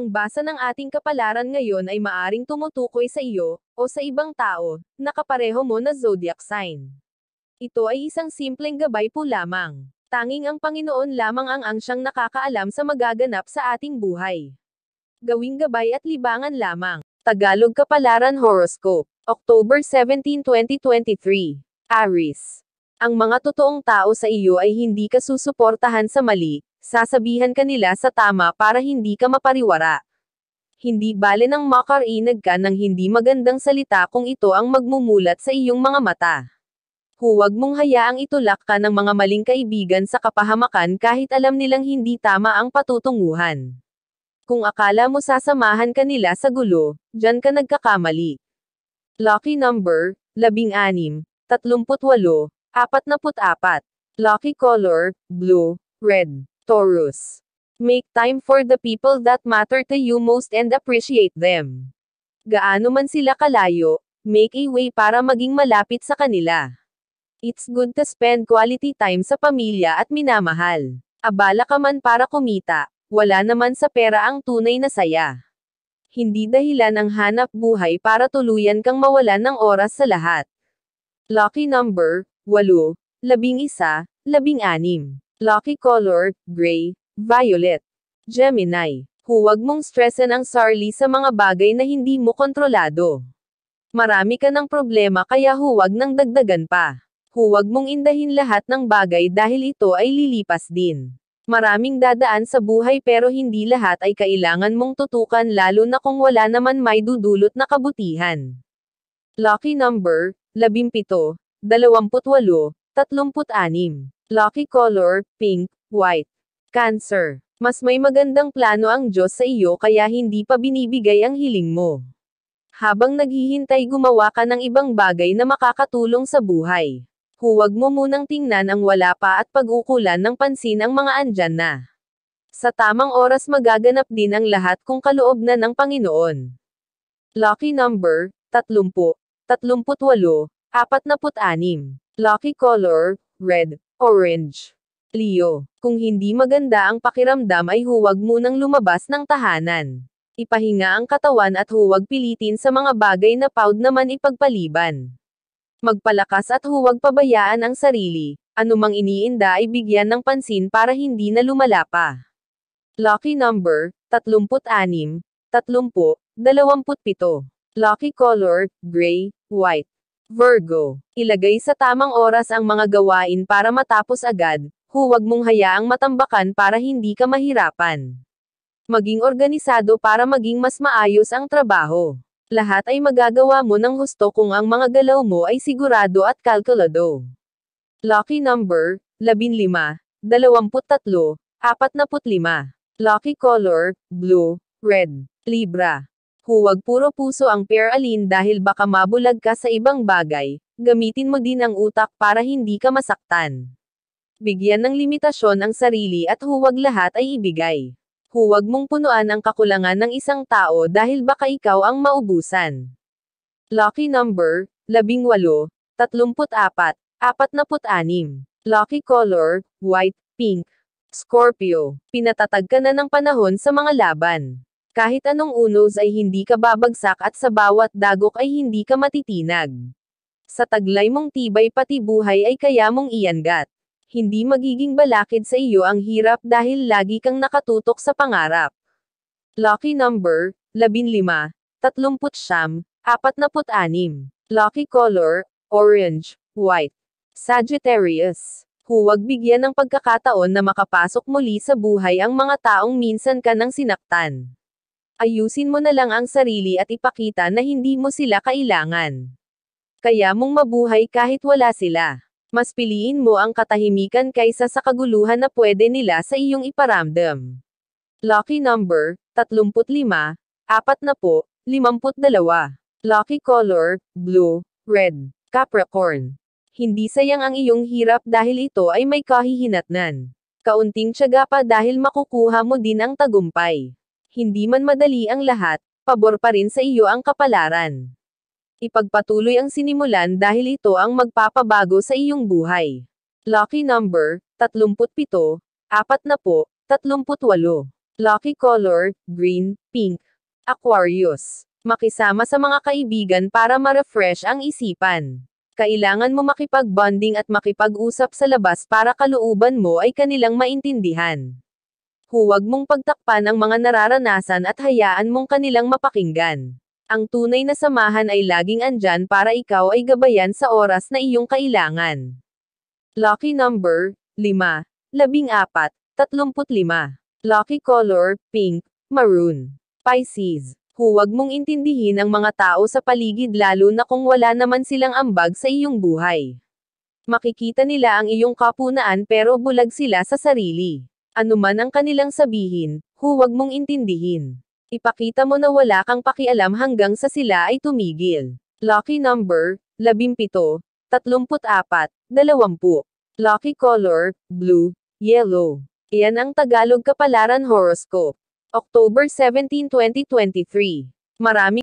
Ang basa ng ating kapalaran ngayon ay maaring tumutukoy sa iyo, o sa ibang tao, na kapareho mo na zodiac sign. Ito ay isang simpleng gabay po lamang. Tanging ang Panginoon lamang ang siyang nakakaalam sa magaganap sa ating buhay. Gawing gabay at libangan lamang. Tagalog Kapalaran Horoscope, October 17, 2023. Aries. Ang mga totoong tao sa iyo ay hindi ka susuportahan sa mali, sasabihan ka nila sa tama para hindi ka mapariwara. Hindi bale ng makarinig ka ng hindi magandang salita kung ito ang magmumulat sa iyong mga mata. Huwag mong hayaang itulak ka ng mga maling kaibigan sa kapahamakan kahit alam nilang hindi tama ang patutunguhan. Kung akala mo sasamahan ka nila sa gulo, diyan ka nagkakamali. Lucky number, 16, 38, 44. Lucky color, blue, red. Taurus. Make time for the people that matter to you most and appreciate them. Gaano man sila kalayo, make a way para maging malapit sa kanila. It's good to spend quality time sa pamilya at minamahal. Abala ka man para kumita, wala naman sa pera ang tunay na saya. Hindi dahilan ang hanap buhay para tuluyan kang mawalan ng oras sa lahat. Lucky number, 8, 11, 16. Lucky color, gray, violet. Gemini. Huwag mong stressan ang sarili sa mga bagay na hindi mo kontrolado. Marami ka ng problema kaya huwag nang dagdagan pa. Huwag mong indahin lahat ng bagay dahil ito ay lilipas din. Maraming dadaan sa buhay pero hindi lahat ay kailangan mong tutukan lalo na kung wala naman may dudulot na kabutihan. Lucky number, 17, 28, 36. Lucky color, pink, white. Cancer. Mas may magandang plano ang Diyos sa iyo kaya hindi pa binibigay ang hiling mo. Habang naghihintay gumawa ka ng ibang bagay na makakatulong sa buhay. Huwag mo munang tingnan ang wala pa at pag-ukulan ng pansin ang mga andyan na. Sa tamang oras magaganap din ang lahat kung kaloob na ng Panginoon. Lucky number, 30, 38, 46. Lucky color, red, orange. Leo. Kung hindi maganda ang pakiramdam ay huwag munang lumabas ng tahanan. Ipahinga ang katawan at huwag pilitin sa mga bagay na proud naman ipagpaliban. Magpalakas at huwag pabayaan ang sarili. Anumang iniinda ay bigyan ng pansin para hindi na lumala pa. Lucky number, 36, 30, 27. Lucky color, gray, white. Virgo. Ilagay sa tamang oras ang mga gawain para matapos agad, huwag mong hayaang matambakan para hindi ka mahirapan. Maging organisado para maging mas maayos ang trabaho. Lahat ay magagawa mo ng husto kung ang mga galaw mo ay sigurado at kalkulado. Lucky number, 15, 23, 45. Lucky color, blue, red. Libra. Huwag puro puso ang pearalin dahil baka mabulag ka sa ibang bagay, gamitin mo din ang utak para hindi ka masaktan. Bigyan ng limitasyon ang sarili at huwag lahat ay ibigay. Huwag mong punuan ang kakulangan ng isang tao dahil baka ikaw ang maubusan. Lucky number, 18, 34, 46. Lucky color, white, pink. Scorpio. Pinatatag ka na ng panahon sa mga laban. Kahit anong unos ay hindi ka babagsak at sa bawat dagok ay hindi ka matitinag. Sa taglay mong tibay pati buhay ay kaya mong iyangat. Hindi magiging balakid sa iyo ang hirap dahil lagi kang nakatutok sa pangarap. Lucky number, 15, 39, 46. Lucky color, orange, white. Sagittarius. Huwag bigyan ng pagkakataon na makapasok muli sa buhay ang mga taong minsan ka nang sinaktan. Ayusin mo na lang ang sarili at ipakita na hindi mo sila kailangan. Kaya mong mabuhay kahit wala sila. Mas piliin mo ang katahimikan kaysa sa kaguluhan na pwede nila sa iyong iparamdam. Lucky number, 35, 40, 52. Lucky color, blue, red. Capricorn. Hindi sayang ang iyong hirap dahil ito ay may kahihinatnan. Kaunting tiyaga pa dahil makukuha mo din ang tagumpay. Hindi man madali ang lahat, pabor pa rin sa iyo ang kapalaran. Ipagpatuloy ang sinimulan dahil ito ang magpapabago sa iyong buhay. Lucky number, 37, 40, 38. Lucky color, green, pink. Aquarius. Makisama sa mga kaibigan para ma-refresh ang isipan. Kailangan mo makipag-bonding at makipag-usap sa labas para kalooban mo ay kanilang maintindihan. Huwag mong pagtakpan ang mga nararanasan at hayaan mong kanilang mapakinggan. Ang tunay na samahan ay laging andyan para ikaw ay gabayan sa oras na iyong kailangan. Lucky number, 5, 14, 35. Lucky color, pink, maroon. Pisces. Huwag mong intindihin ang mga tao sa paligid lalo na kung wala naman silang ambag sa iyong buhay. Makikita nila ang iyong kapunaan pero bulag sila sa sarili. Ano man ang kanilang sabihin, huwag mong intindihin. Ipakita mo na wala kang pakialam hanggang sa sila ay tumigil. Lucky number, 17, 34, 20. Lucky color, blue, yellow. Iyan ang Tagalog Kapalaran Horoscope. October 17, 2023. Maraming